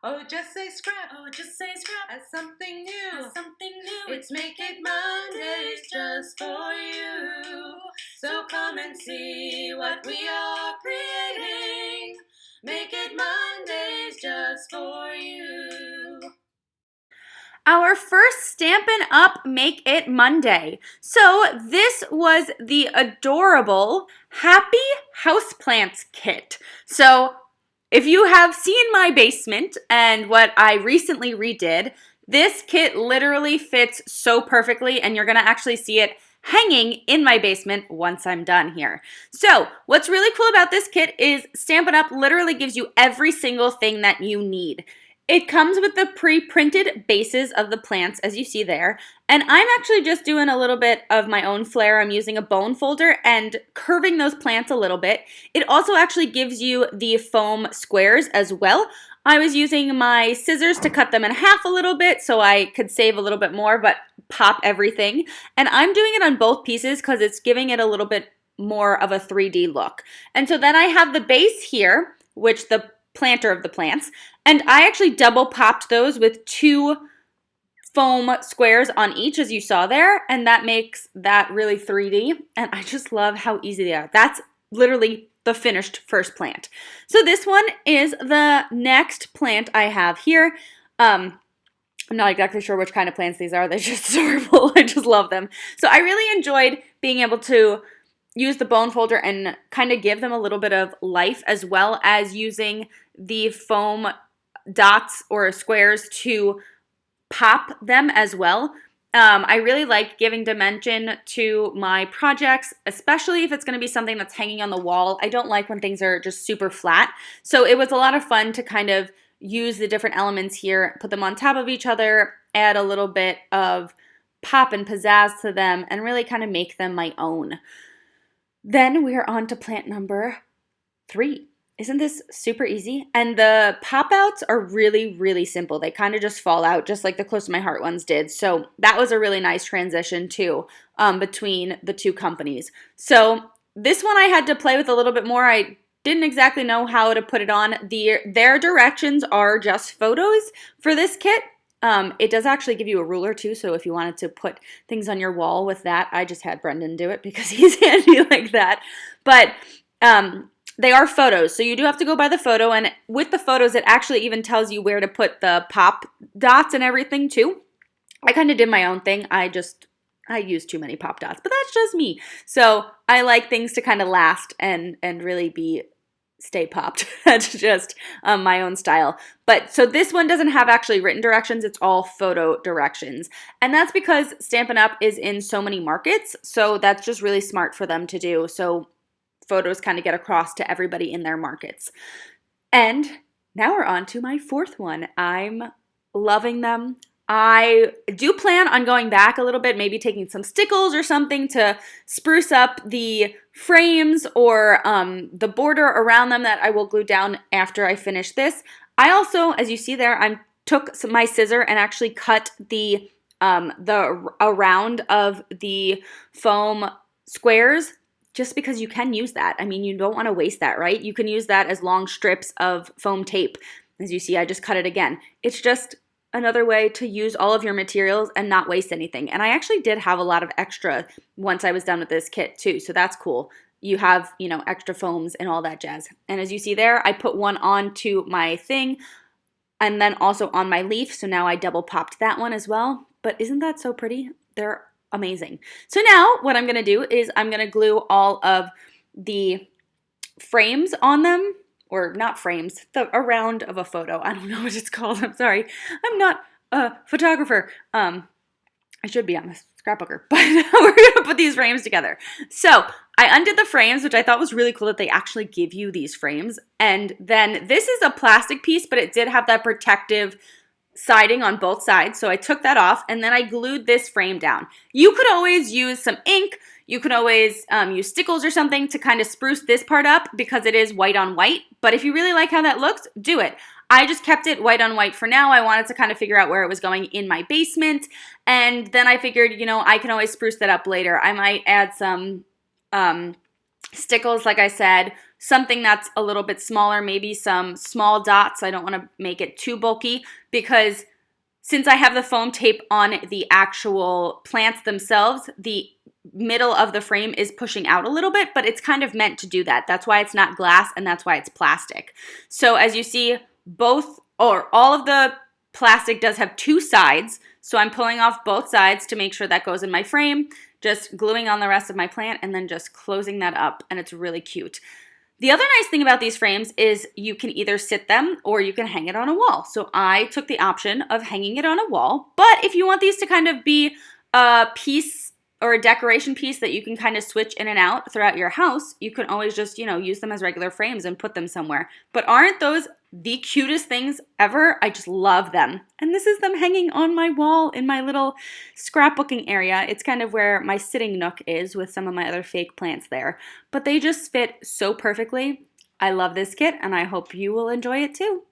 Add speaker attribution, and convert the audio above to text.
Speaker 1: Oh, just say scrap.
Speaker 2: Oh, just say scrap.
Speaker 1: As something new.
Speaker 2: As something new.
Speaker 1: It's Make It Mondays just for you. So come and see what we are creating. Make It Mondays just for you.
Speaker 3: Our first Stampin' Up! Make It Monday. So this was the adorable Happy Houseplants Kit. So if you have seen my basement and what I recently redid, this kit literally fits so perfectly, and you're gonna actually see it hanging in my basement once I'm done here. So what's really cool about this kit is Stampin' Up! Literally gives you every single thing that you need. It comes with the pre-printed bases of the plants, as you see there, and I'm actually just doing a little bit of my own flair. I'm using a bone folder and curving those plants a little bit. It also actually gives you the foam squares as well. I was using my scissors to cut them in half a little bit so I could save a little bit more, but pop everything. And I'm doing it on both pieces because it's giving it a little bit more of a 3D look. And so then I have the base here, which the planter of the plants, and I actually double popped those with 2 foam squares on each, as you saw there, and that makes that really 3D, and I just love how easy they are. That's literally the finished first plant. So this one is the next plant I have here. I'm not exactly sure which kind of plants these are. They're just adorable. I just love them. So I really enjoyed being able to use the bone folder and kind of give them a little bit of life, as well as using the foam dots or squares to pop them as well. I really like giving dimension to my projects, especially if it's going to be something that's hanging on the wall. I don't like when things are just super flat. So it was a lot of fun to kind of use the different elements here, put them on top of each other, add a little bit of pop and pizzazz to them, and really kind of make them my own. Then we are on to plant number 3. Isn't this super easy? And the pop-outs are really, really simple. They kind of just fall out, just like the Close to My Heart ones did. So that was a really nice transition too, between the 2 companies. So this one I had to play with a little bit more. I didn't exactly know how to put it on. Their directions are just photos for this kit. It does actually give you a ruler too, so if you wanted to put things on your wall with that, I just had Brendan do it because he's handy like that. But they are photos, so you do have to go by the photo, and with the photos, it actually even tells you where to put the pop dots and everything too. I kind of did my own thing. I use too many pop dots, but that's just me. So I like things to kind of last and really stay popped. That's just my own style. But so this one doesn't have actually written directions. It's all photo directions. And that's because Stampin' Up! Is in so many markets. So that's just really smart for them to do. So photos kind of get across to everybody in their markets. And now we're on to my 4th one. I'm loving them. I do plan on going back a little bit, maybe taking some stickles or something to spruce up the frames or the border around them that I will glue down after I finish this. I also, as you see there, I took my scissor and actually cut the around of the foam squares, just because you can use that. I mean, you don't want to waste that, right? You can use that as long strips of foam tape. As you see, I just cut it again. It's just another way to use all of your materials and not waste anything. And I actually did have a lot of extra once I was done with this kit too, so that's cool. You have, extra foams and all that jazz. And as you see there, I put one onto my thing and then also on my leaf, so now I double popped that one as well. But isn't that so pretty? They're amazing. So now what I'm going to do is I'm going to glue all of the frames on them, or not frames, a round of a photo. I don't know what it's called. I'm sorry. I'm not a photographer. I should be. I'm a scrapbooker. But we're going to put these frames together. So I undid the frames, which I thought was really cool that they actually give you these frames. And then this is a plastic piece, but it did have that protective siding on both sides. So I took that off, and then I glued this frame down. You could always use some ink. You can always use stickles or something to kind of spruce this part up because it is white on white. But if you really like how that looks, do it. I just kept it white on white for now. I wanted to kind of figure out where it was going in my basement. And then I figured, I can always spruce that up later. I might add some stickles, like I said, something that's a little bit smaller, maybe some small dots. I don't want to make it too bulky because since I have the foam tape on the actual plants themselves, the middle of the frame is pushing out a little bit, but it's kind of meant to do that. That's why it's not glass and that's why it's plastic. So as you see, all of the plastic does have two sides. So I'm pulling off both sides to make sure that goes in my frame, just gluing on the rest of my plant and then just closing that up, and it's really cute. The other nice thing about these frames is you can either sit them or you can hang it on a wall. So I took the option of hanging it on a wall, but if you want these to kind of be a piece or a decoration piece that you can kind of switch in and out throughout your house, you can always just, use them as regular frames and put them somewhere. But aren't those the cutest things ever? I just love them. And this is them hanging on my wall in my little scrapbooking area. It's kind of where my sitting nook is with some of my other fake plants there. But they just fit so perfectly. I love this kit and I hope you will enjoy it too.